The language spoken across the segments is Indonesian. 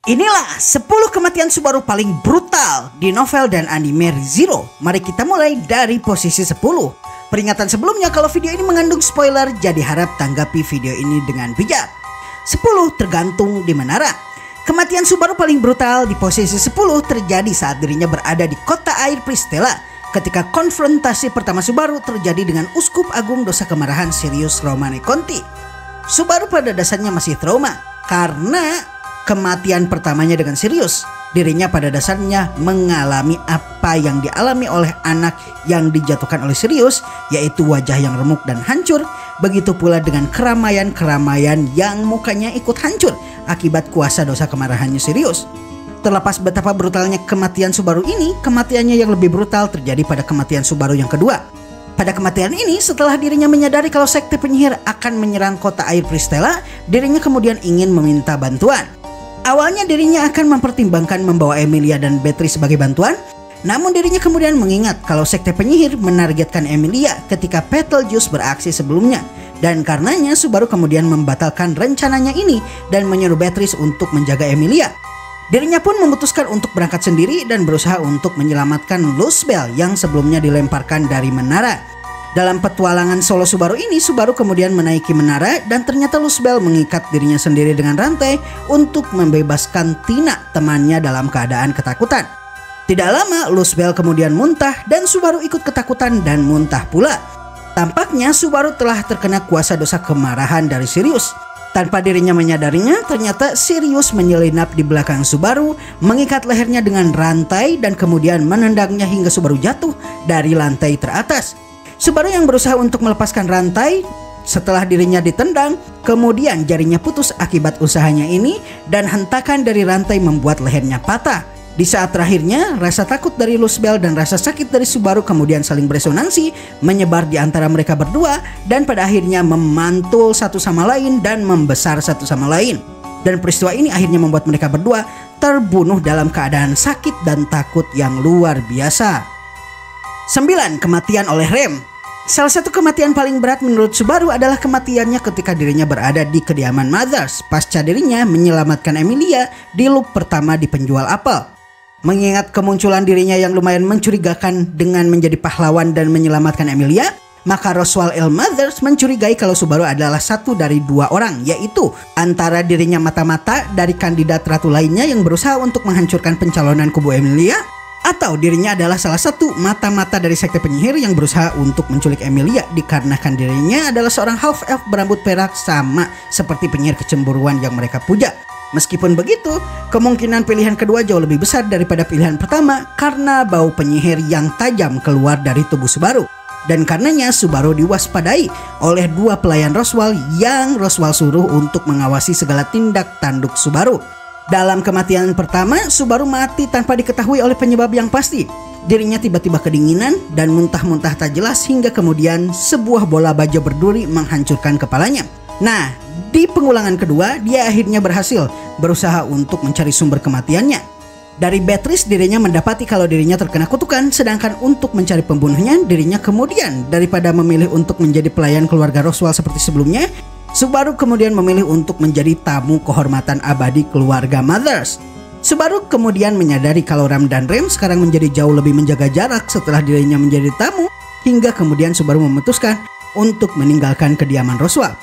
Inilah 10 kematian Subaru paling brutal di novel dan anime ReZero. Mari kita mulai dari posisi 10. Peringatan sebelumnya kalau video ini mengandung spoiler, jadi harap tanggapi video ini dengan bijak. 10 tergantung di menara. Kematian Subaru paling brutal di posisi 10 terjadi saat dirinya berada di kota air Pristella ketika konfrontasi pertama Subaru terjadi dengan Uskup Agung Dosa Kemarahan Sirius Romane Conti. Subaru pada dasarnya masih trauma karena kematian pertamanya dengan Sirius. Dirinya pada dasarnya mengalami apa yang dialami oleh anak yang dijatuhkan oleh Sirius, yaitu wajah yang remuk dan hancur. Begitu pula dengan keramaian-keramaian yang mukanya ikut hancur akibat kuasa dosa kemarahannya Sirius. Terlepas betapa brutalnya kematian Subaru ini, kematiannya yang lebih brutal terjadi pada kematian Subaru yang kedua. Pada kematian ini, setelah dirinya menyadari kalau sekte penyihir akan menyerang kota air Pristella, dirinya kemudian ingin meminta bantuan. Awalnya dirinya akan mempertimbangkan membawa Emilia dan Beatrice sebagai bantuan, namun dirinya kemudian mengingat kalau sekte penyihir menargetkan Emilia ketika Betelgeuse beraksi sebelumnya, dan karenanya Subaru kemudian membatalkan rencananya ini dan menyuruh Beatrice untuk menjaga Emilia. Dirinya pun memutuskan untuk berangkat sendiri dan berusaha untuk menyelamatkan Luzbel yang sebelumnya dilemparkan dari menara. Dalam petualangan solo Subaru ini, Subaru kemudian menaiki menara dan ternyata Luzbel mengikat dirinya sendiri dengan rantai untuk membebaskan Tina, temannya, dalam keadaan ketakutan. Tidak lama Luzbel kemudian muntah dan Subaru ikut ketakutan dan muntah pula. Tampaknya Subaru telah terkena kuasa dosa kemarahan dari Sirius. Tanpa dirinya menyadarinya, ternyata Sirius menyelinap di belakang Subaru, mengikat lehernya dengan rantai dan kemudian menendangnya hingga Subaru jatuh dari lantai teratas. Subaru yang berusaha untuk melepaskan rantai setelah dirinya ditendang, kemudian jarinya putus akibat usahanya ini dan hentakan dari rantai membuat lehernya patah. Di saat terakhirnya, rasa takut dari Luzbel dan rasa sakit dari Subaru kemudian saling beresonansi, menyebar di antara mereka berdua dan pada akhirnya memantul satu sama lain dan membesar satu sama lain. Dan peristiwa ini akhirnya membuat mereka berdua terbunuh dalam keadaan sakit dan takut yang luar biasa. 9. Kematian oleh rem. Salah satu kematian paling berat menurut Subaru adalah kematiannya ketika dirinya berada di kediaman Mothers pasca dirinya menyelamatkan Emilia di loop pertama di penjual apel. Mengingat kemunculan dirinya yang lumayan mencurigakan dengan menjadi pahlawan dan menyelamatkan Emilia, maka Roswell L. Mothers mencurigai kalau Subaru adalah satu dari dua orang, yaitu antara dirinya mata-mata dari kandidat ratu lainnya yang berusaha untuk menghancurkan pencalonan kubu Emilia, atau dirinya adalah salah satu mata-mata dari sekte penyihir yang berusaha untuk menculik Emilia dikarenakan dirinya adalah seorang half-elf berambut perak sama seperti penyihir kecemburuan yang mereka puja. Meskipun begitu, kemungkinan pilihan kedua jauh lebih besar daripada pilihan pertama karena bau penyihir yang tajam keluar dari tubuh Subaru. Dan karenanya Subaru diwaspadai oleh dua pelayan Roswell yang Roswell suruh untuk mengawasi segala tindak tanduk Subaru. Dalam kematian pertama, Subaru mati tanpa diketahui oleh penyebab yang pasti. Dirinya tiba-tiba kedinginan dan muntah-muntah tak jelas hingga kemudian sebuah bola baja berduri menghancurkan kepalanya. Nah, di pengulangan kedua, dia akhirnya berhasil berusaha untuk mencari sumber kematiannya. Dari Beatrice dirinya mendapati kalau dirinya terkena kutukan, sedangkan untuk mencari pembunuhnya, dirinya kemudian daripada memilih untuk menjadi pelayan keluarga Roswell seperti sebelumnya, Subaru kemudian memilih untuk menjadi tamu kehormatan abadi keluarga Mothers. Subaru kemudian menyadari kalau Ram dan Rem sekarang menjadi jauh lebih menjaga jarak setelah dirinya menjadi tamu, hingga kemudian Subaru memutuskan untuk meninggalkan kediaman Roswell.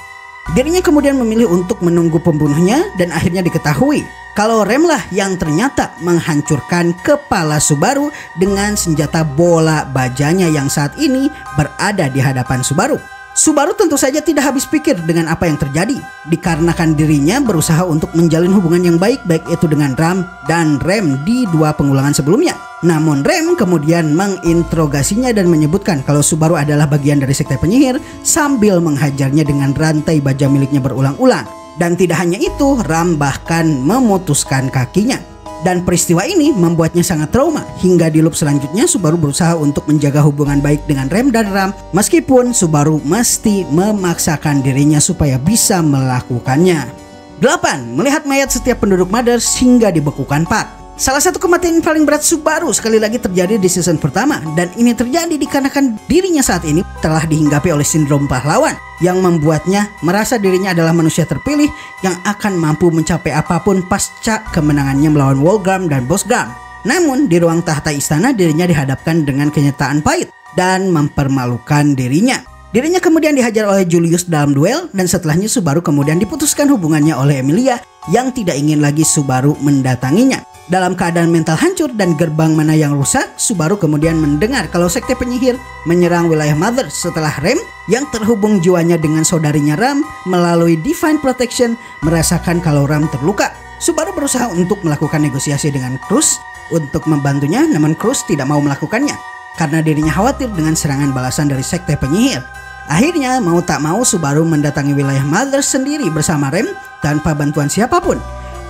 Dirinya kemudian memilih untuk menunggu pembunuhnya dan akhirnya diketahui kalau Rem lah yang ternyata menghancurkan kepala Subaru dengan senjata bola bajanya yang saat ini berada di hadapan Subaru. Subaru tentu saja tidak habis pikir dengan apa yang terjadi, dikarenakan dirinya berusaha untuk menjalin hubungan yang baik itu dengan Ram dan Rem di dua pengulangan sebelumnya. Namun Rem kemudian menginterogasinya dan menyebutkan kalau Subaru adalah bagian dari sekte penyihir sambil menghajarnya dengan rantai baja miliknya berulang-ulang. Dan tidak hanya itu, Ram bahkan memutuskan kakinya. Dan peristiwa ini membuatnya sangat trauma hingga di loop selanjutnya Subaru berusaha untuk menjaga hubungan baik dengan Rem dan Ram meskipun Subaru mesti memaksakan dirinya supaya bisa melakukannya. 8. Melihat mayat setiap penduduk Mothers hingga dibekukan Pak. Salah satu kematian paling berat Subaru sekali lagi terjadi di season pertama, dan ini terjadi dikarenakan dirinya saat ini telah dihinggapi oleh sindrom pahlawan yang membuatnya merasa dirinya adalah manusia terpilih yang akan mampu mencapai apapun pasca kemenangannya melawan Wolfram dan Bosgram. Namun di ruang tahta istana dirinya dihadapkan dengan kenyataan pahit dan mempermalukan dirinya. Dirinya kemudian dihajar oleh Julius dalam duel, dan setelahnya Subaru kemudian diputuskan hubungannya oleh Emilia yang tidak ingin lagi Subaru mendatanginya. Dalam keadaan mental hancur dan gerbang mana yang rusak, Subaru kemudian mendengar kalau sekte penyihir menyerang wilayah Mother setelah Rem yang terhubung jiwanya dengan saudarinya Ram melalui Divine Protection merasakan kalau Ram terluka. Subaru berusaha untuk melakukan negosiasi dengan Cruz untuk membantunya, namun Cruz tidak mau melakukannya karena dirinya khawatir dengan serangan balasan dari sekte penyihir. Akhirnya mau tak mau Subaru mendatangi wilayah Mother sendiri bersama Rem tanpa bantuan siapapun.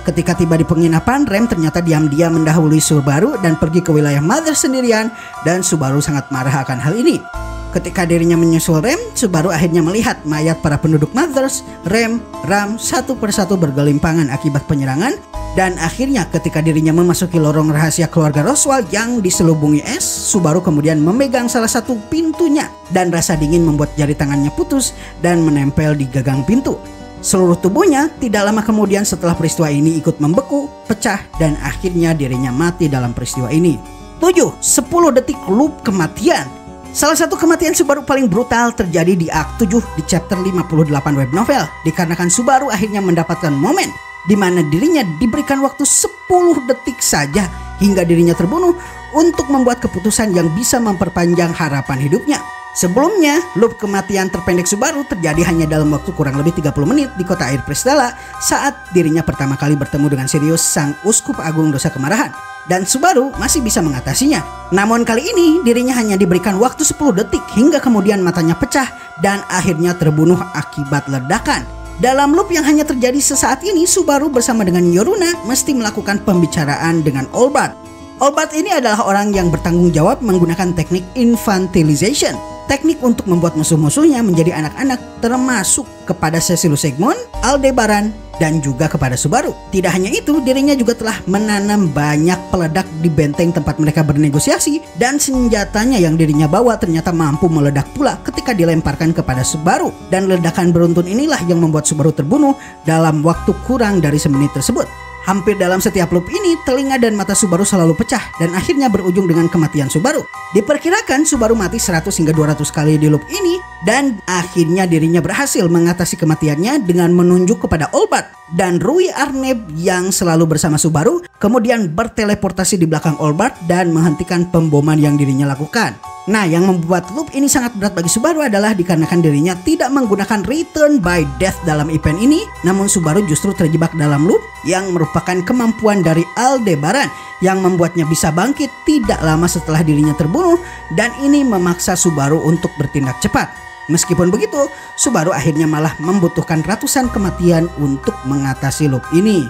Ketika tiba di penginapan, Rem ternyata diam-diam mendahului Subaru dan pergi ke wilayah Mother sendirian, dan Subaru sangat marah akan hal ini. Ketika dirinya menyusul Rem, Subaru akhirnya melihat mayat para penduduk Mothers, Rem, Ram satu persatu bergelimpangan akibat penyerangan, dan akhirnya ketika dirinya memasuki lorong rahasia keluarga Roswell yang diselubungi es, Subaru kemudian memegang salah satu pintunya dan rasa dingin membuat jari tangannya putus dan menempel di gagang pintu. Seluruh tubuhnya tidak lama kemudian setelah peristiwa ini ikut membeku, pecah, dan akhirnya dirinya mati dalam peristiwa ini. 7. 10 detik loop kematian. Salah satu kematian Subaru paling brutal terjadi di Arc 7 di chapter 58 web novel, dikarenakan Subaru akhirnya mendapatkan momen di mana dirinya diberikan waktu 10 detik saja hingga dirinya terbunuh untuk membuat keputusan yang bisa memperpanjang harapan hidupnya. Sebelumnya, loop kematian terpendek Subaru terjadi hanya dalam waktu kurang lebih 30 menit di kota air Prestella saat dirinya pertama kali bertemu dengan Sirius, sang uskup agung dosa kemarahan. Dan Subaru masih bisa mengatasinya. Namun kali ini dirinya hanya diberikan waktu 10 detik hingga kemudian matanya pecah dan akhirnya terbunuh akibat ledakan. Dalam loop yang hanya terjadi sesaat ini, Subaru bersama dengan Yoruna mesti melakukan pembicaraan dengan Olbart. Olbart ini adalah orang yang bertanggung jawab menggunakan teknik infantilization, teknik untuk membuat musuh-musuhnya menjadi anak-anak, termasuk kepada Cecilus Egmont, Aldebaran, dan juga kepada Subaru. Tidak hanya itu, dirinya juga telah menanam banyak peledak di benteng tempat mereka bernegosiasi, dan senjatanya yang dirinya bawa ternyata mampu meledak pula ketika dilemparkan kepada Subaru. Dan ledakan beruntun inilah yang membuat Subaru terbunuh dalam waktu kurang dari semenit tersebut. Hampir dalam setiap loop ini, telinga dan mata Subaru selalu pecah dan akhirnya berujung dengan kematian Subaru. Diperkirakan Subaru mati 100 hingga 200 kali di loop ini, dan akhirnya dirinya berhasil mengatasi kematiannya dengan menunjuk kepada Olbart dan Rui Arneb yang selalu bersama Subaru, kemudian berteleportasi di belakang Olbart dan menghentikan pemboman yang dirinya lakukan. Nah, yang membuat loop ini sangat berat bagi Subaru adalah dikarenakan dirinya tidak menggunakan return by death dalam event ini, namun Subaru justru terjebak dalam loop yang merupakan kemampuan dari Aldebaran yang membuatnya bisa bangkit tidak lama setelah dirinya terbunuh, dan ini memaksa Subaru untuk bertindak cepat. Meskipun begitu, Subaru akhirnya malah membutuhkan ratusan kematian untuk mengatasi loop ini.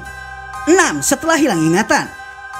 6. Setelah hilang ingatan.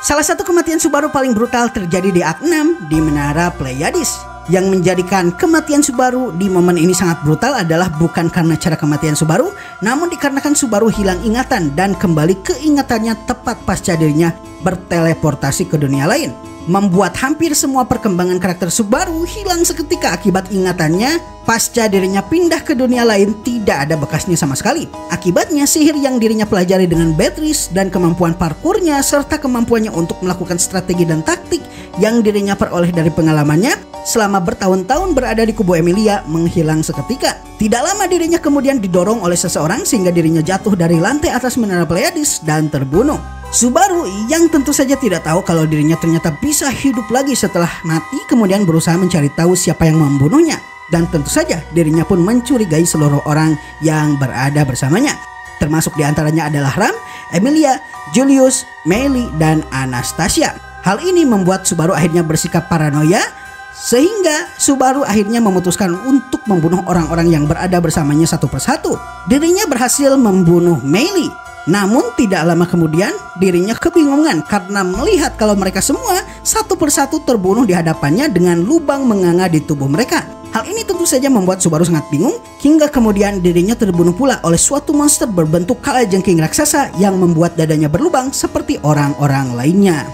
Salah satu kematian Subaru paling brutal terjadi di Arc 6 di Menara Pleiades. Yang menjadikan kematian Subaru di momen ini sangat brutal adalah bukan karena cara kematian Subaru, namun dikarenakan Subaru hilang ingatan dan kembali ke ingatannya tepat pasca dirinya berteleportasi ke dunia lain, membuat hampir semua perkembangan karakter Subaru hilang seketika akibat ingatannya. Pasca dirinya pindah ke dunia lain tidak ada bekasnya sama sekali. Akibatnya sihir yang dirinya pelajari dengan Beatrice dan kemampuan parkurnya serta kemampuannya untuk melakukan strategi dan taktik yang dirinya peroleh dari pengalamannya selama bertahun-tahun berada di kubu Emilia menghilang seketika. Tidak lama dirinya kemudian didorong oleh seseorang sehingga dirinya jatuh dari lantai atas Menara Pleiades dan terbunuh. Subaru yang tentu saja tidak tahu kalau dirinya ternyata bisa hidup lagi setelah mati kemudian berusaha mencari tahu siapa yang membunuhnya. Dan tentu saja dirinya pun mencurigai seluruh orang yang berada bersamanya. Termasuk diantaranya adalah Ram, Emilia, Julius, Meili, dan Anastasia. Hal ini membuat Subaru akhirnya bersikap paranoia, sehingga Subaru akhirnya memutuskan untuk membunuh orang-orang yang berada bersamanya satu persatu. Dirinya berhasil membunuh Meili, Namun tidak lama kemudian dirinya kebingungan karena melihat kalau mereka semua satu persatu terbunuh di hadapannya dengan lubang menganga di tubuh mereka. Hal ini tentu saja membuat Subaru sangat bingung hingga kemudian dirinya terbunuh pula oleh suatu monster berbentuk kalajengking raksasa yang membuat dadanya berlubang seperti orang-orang lainnya.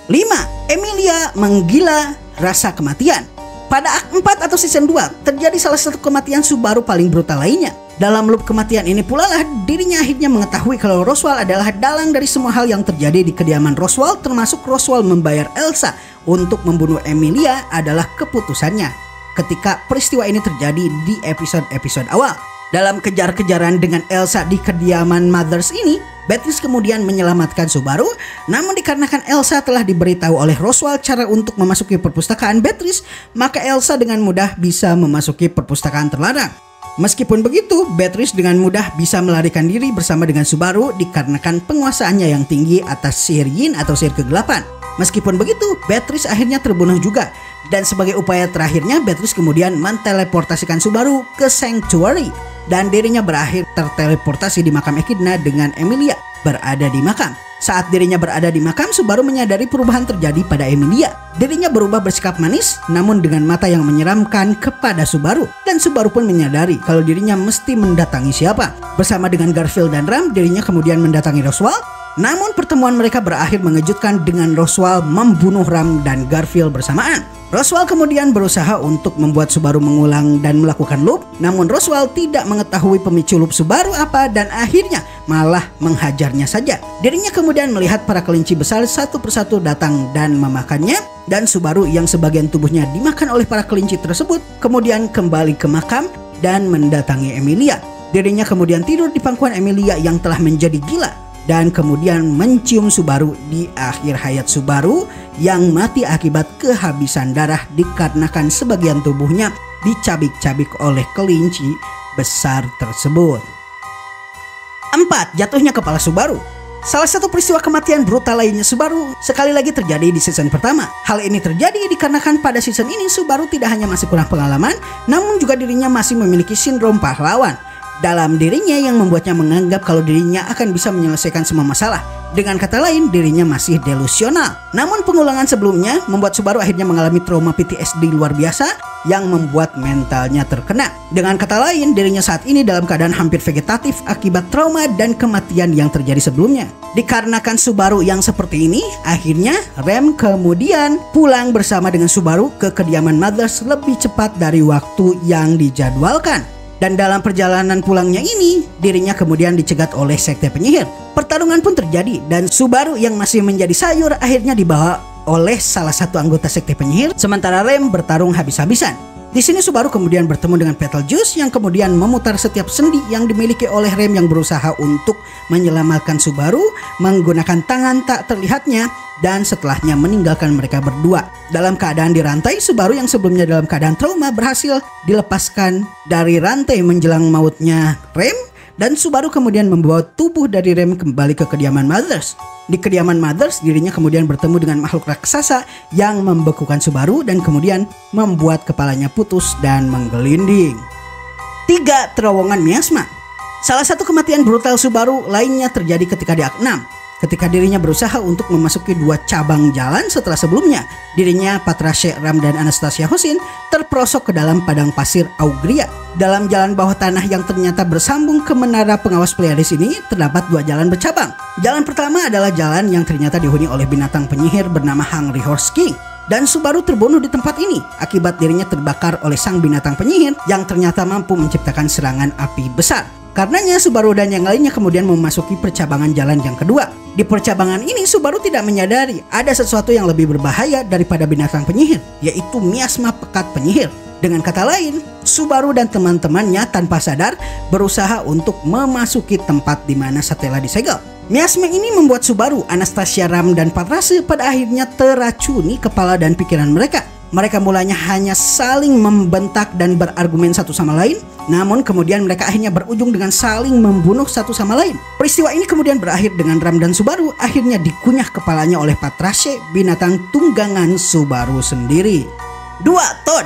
5. Emilia menggila rasa kematian. Pada Act 4 atau Season 2 terjadi salah satu kematian Subaru paling brutal lainnya. Dalam loop kematian ini pula lah dirinya akhirnya mengetahui kalau Roswaal adalah dalang dari semua hal yang terjadi di kediaman Roswaal, termasuk Roswaal membayar Elsa untuk membunuh Emilia adalah keputusannya ketika peristiwa ini terjadi di episode-episode awal. Dalam kejar-kejaran dengan Elsa di kediaman Mothers ini, Beatrice kemudian menyelamatkan Subaru, namun dikarenakan Elsa telah diberitahu oleh Roswaal cara untuk memasuki perpustakaan Beatrice, maka Elsa dengan mudah bisa memasuki perpustakaan terlarang. Meskipun begitu, Beatrice dengan mudah bisa melarikan diri bersama dengan Subaru dikarenakan penguasaannya yang tinggi atas sihir Yin atau sihir kegelapan. Meskipun begitu, Beatrice akhirnya terbunuh juga. Dan sebagai upaya terakhirnya, Beatrice kemudian menteleportasikan Subaru ke Sanctuary. Dan dirinya berakhir terteleportasi di makam Echidna dengan Emilia berada di makam. Saat dirinya berada di makam, Subaru menyadari perubahan terjadi pada Emilia. Dirinya berubah bersikap manis, namun dengan mata yang menyeramkan kepada Subaru. Dan Subaru pun menyadari kalau dirinya mesti mendatangi siapa. Bersama dengan Garfield dan Ram, dirinya kemudian mendatangi Roswaal. Namun pertemuan mereka berakhir mengejutkan dengan Roswaal membunuh Ram dan Garfield bersamaan. Roswaal kemudian berusaha untuk membuat Subaru mengulang dan melakukan loop, namun Roswaal tidak mengetahui pemicu loop Subaru apa dan akhirnya malah menghajarnya saja. Dirinya kemudian melihat para kelinci besar satu persatu datang dan memakannya, dan Subaru yang sebagian tubuhnya dimakan oleh para kelinci tersebut kemudian kembali ke makam dan mendatangi Emilia. Dirinya kemudian tidur di pangkuan Emilia yang telah menjadi gila dan kemudian mencium Subaru di akhir hayat Subaru yang mati akibat kehabisan darah dikarenakan sebagian tubuhnya dicabik-cabik oleh kelinci besar tersebut. 4. Jatuhnya kepala Subaru. Salah satu peristiwa kematian brutal lainnya Subaru sekali lagi terjadi di season pertama. Hal ini terjadi dikarenakan pada season ini Subaru tidak hanya masih kurang pengalaman, namun juga dirinya masih memiliki sindrom pahlawan dalam dirinya yang membuatnya menganggap kalau dirinya akan bisa menyelesaikan semua masalah. Dengan kata lain, dirinya masih delusional. Namun pengulangan sebelumnya membuat Subaru akhirnya mengalami trauma PTSD luar biasa yang membuat mentalnya terkena. Dengan kata lain, dirinya saat ini dalam keadaan hampir vegetatif akibat trauma dan kematian yang terjadi sebelumnya. Dikarenakan Subaru yang seperti ini, akhirnya Rem kemudian pulang bersama dengan Subaru ke kediaman Mothers lebih cepat dari waktu yang dijadwalkan. Dan dalam perjalanan pulangnya ini, dirinya kemudian dicegat oleh sekte penyihir. Pertarungan pun terjadi dan Subaru yang masih menjadi sayur akhirnya dibawa oleh salah satu anggota sekte penyihir, sementara Rem bertarung habis-habisan. Di sini Subaru kemudian bertemu dengan Betelgeuse yang kemudian memutar setiap sendi yang dimiliki oleh Rem yang berusaha untuk menyelamatkan Subaru menggunakan tangan tak terlihatnya dan setelahnya meninggalkan mereka berdua. Dalam keadaan dirantai, Subaru yang sebelumnya dalam keadaan trauma berhasil dilepaskan dari rantai menjelang mautnya Rem dan Subaru kemudian membawa tubuh dari Rem kembali ke kediaman Mothers. Di kediaman Mothers, dirinya kemudian bertemu dengan makhluk raksasa yang membekukan Subaru dan kemudian membuat kepalanya putus dan menggelinding. 3. Terowongan miasma. Salah satu kematian brutal Subaru lainnya terjadi ketika di Act 6. Ketika dirinya berusaha untuk memasuki 2 cabang jalan setelah sebelumnya, dirinya, Patrache, Ram, dan Anastasia Hosin terperosok ke dalam padang pasir Augria. Dalam jalan bawah tanah yang ternyata bersambung ke menara pengawas Pleiades ini, terdapat 2 jalan bercabang. Jalan pertama adalah jalan yang ternyata dihuni oleh binatang penyihir bernama Hungry Horse King. Dan Subaru terbunuh di tempat ini akibat dirinya terbakar oleh sang binatang penyihir yang ternyata mampu menciptakan serangan api besar. Karenanya Subaru dan yang lainnya kemudian memasuki percabangan jalan yang kedua. Di percabangan ini Subaru tidak menyadari ada sesuatu yang lebih berbahaya daripada binatang penyihir, yaitu miasma pekat penyihir. Dengan kata lain, Subaru dan teman-temannya tanpa sadar berusaha untuk memasuki tempat di mana Satella disegel. Miasma ini membuat Subaru, Anastasia, Ram, dan Patrache pada akhirnya teracuni kepala dan pikiran mereka. Mereka mulanya hanya saling membentak dan berargumen satu sama lain, namun kemudian mereka akhirnya berujung dengan saling membunuh satu sama lain. Peristiwa ini kemudian berakhir dengan Ram dan Subaru akhirnya dikunyah kepalanya oleh Patrache, binatang tunggangan Subaru sendiri. 2. Toad.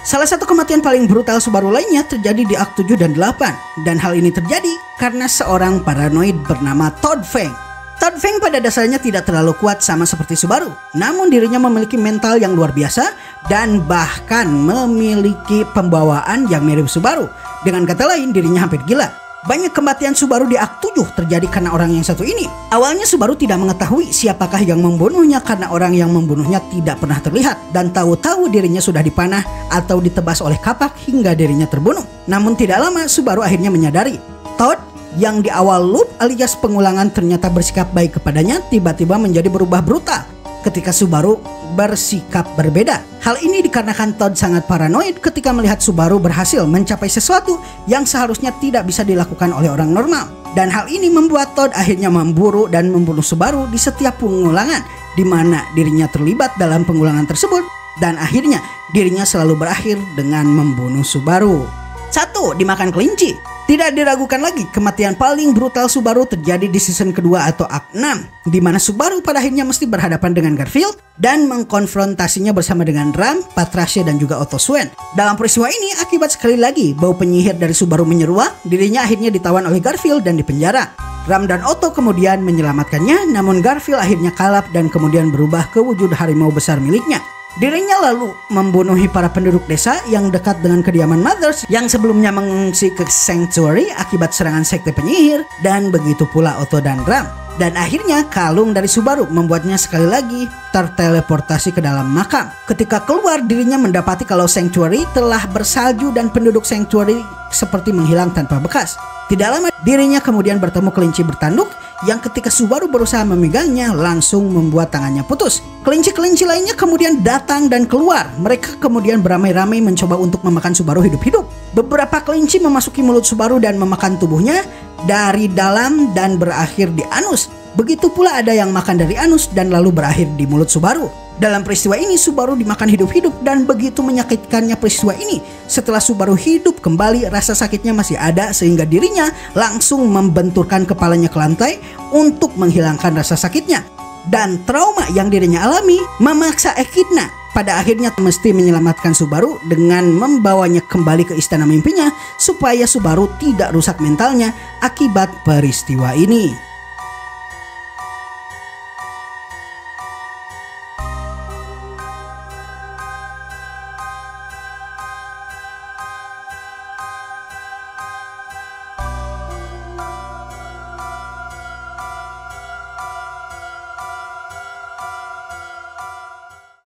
Salah satu kematian paling brutal Subaru lainnya terjadi di Arc 7 dan 8. Dan hal ini terjadi karena seorang paranoid bernama Todd Feng. Todd Feng pada dasarnya tidak terlalu kuat sama seperti Subaru. Namun dirinya memiliki mental yang luar biasa dan bahkan memiliki pembawaan yang mirip Subaru. Dengan kata lain, dirinya hampir gila. Banyak kematian Subaru di Arc 7 terjadi karena orang yang satu ini. Awalnya Subaru tidak mengetahui siapakah yang membunuhnya karena orang yang membunuhnya tidak pernah terlihat. Dan tahu-tahu dirinya sudah dipanah atau ditebas oleh kapak hingga dirinya terbunuh. Namun tidak lama Subaru akhirnya menyadari Todd yang di awal loop alias pengulangan ternyata bersikap baik kepadanya tiba-tiba menjadi berubah brutal ketika Subaru bersikap berbeda. Hal ini dikarenakan Todd sangat paranoid ketika melihat Subaru berhasil mencapai sesuatu yang seharusnya tidak bisa dilakukan oleh orang normal. Dan hal ini membuat Todd akhirnya memburu dan membunuh Subaru di setiap pengulangan di mana dirinya terlibat dalam pengulangan tersebut dan akhirnya dirinya selalu berakhir dengan membunuh Subaru. 1. Dimakan kelinci. Tidak diragukan lagi, kematian paling brutal Subaru terjadi di season kedua atau Arc 6, di mana Subaru pada akhirnya mesti berhadapan dengan Garfield dan mengkonfrontasinya bersama dengan Ram, Patracia dan juga Otto Swan. Dalam peristiwa ini, akibat sekali lagi bau penyihir dari Subaru menyeruak, dirinya akhirnya ditawan oleh Garfield dan dipenjara. Ram dan Otto kemudian menyelamatkannya, namun Garfield akhirnya kalap dan kemudian berubah ke wujud harimau besar miliknya. Dirinya lalu membunuhi para penduduk desa yang dekat dengan kediaman Mothers yang sebelumnya mengungsi ke Sanctuary akibat serangan sekte penyihir, dan begitu pula Otto dan Ram. Dan akhirnya kalung dari Subaru membuatnya sekali lagi terteleportasi ke dalam makam. Ketika keluar, dirinya mendapati kalau Sanctuary telah bersalju dan penduduk Sanctuary seperti menghilang tanpa bekas. Tidak lama dirinya kemudian bertemu kelinci bertanduk yang ketika Subaru berusaha memegangnya langsung membuat tangannya putus. Kelinci-kelinci lainnya kemudian datang dan keluar. Mereka kemudian beramai-ramai mencoba untuk memakan Subaru hidup-hidup. Beberapa kelinci memasuki mulut Subaru dan memakan tubuhnya dari dalam dan berakhir di anus. Begitu pula ada yang makan dari anus dan lalu berakhir di mulut Subaru. Dalam peristiwa ini Subaru dimakan hidup-hidup dan begitu menyakitkannya peristiwa ini. Setelah Subaru hidup kembali, rasa sakitnya masih ada sehingga dirinya langsung membenturkan kepalanya ke lantai untuk menghilangkan rasa sakitnya. Dan trauma yang dirinya alami memaksa Echidna pada akhirnya mesti menyelamatkan Subaru dengan membawanya kembali ke istana mimpinya supaya Subaru tidak rusak mentalnya akibat peristiwa ini.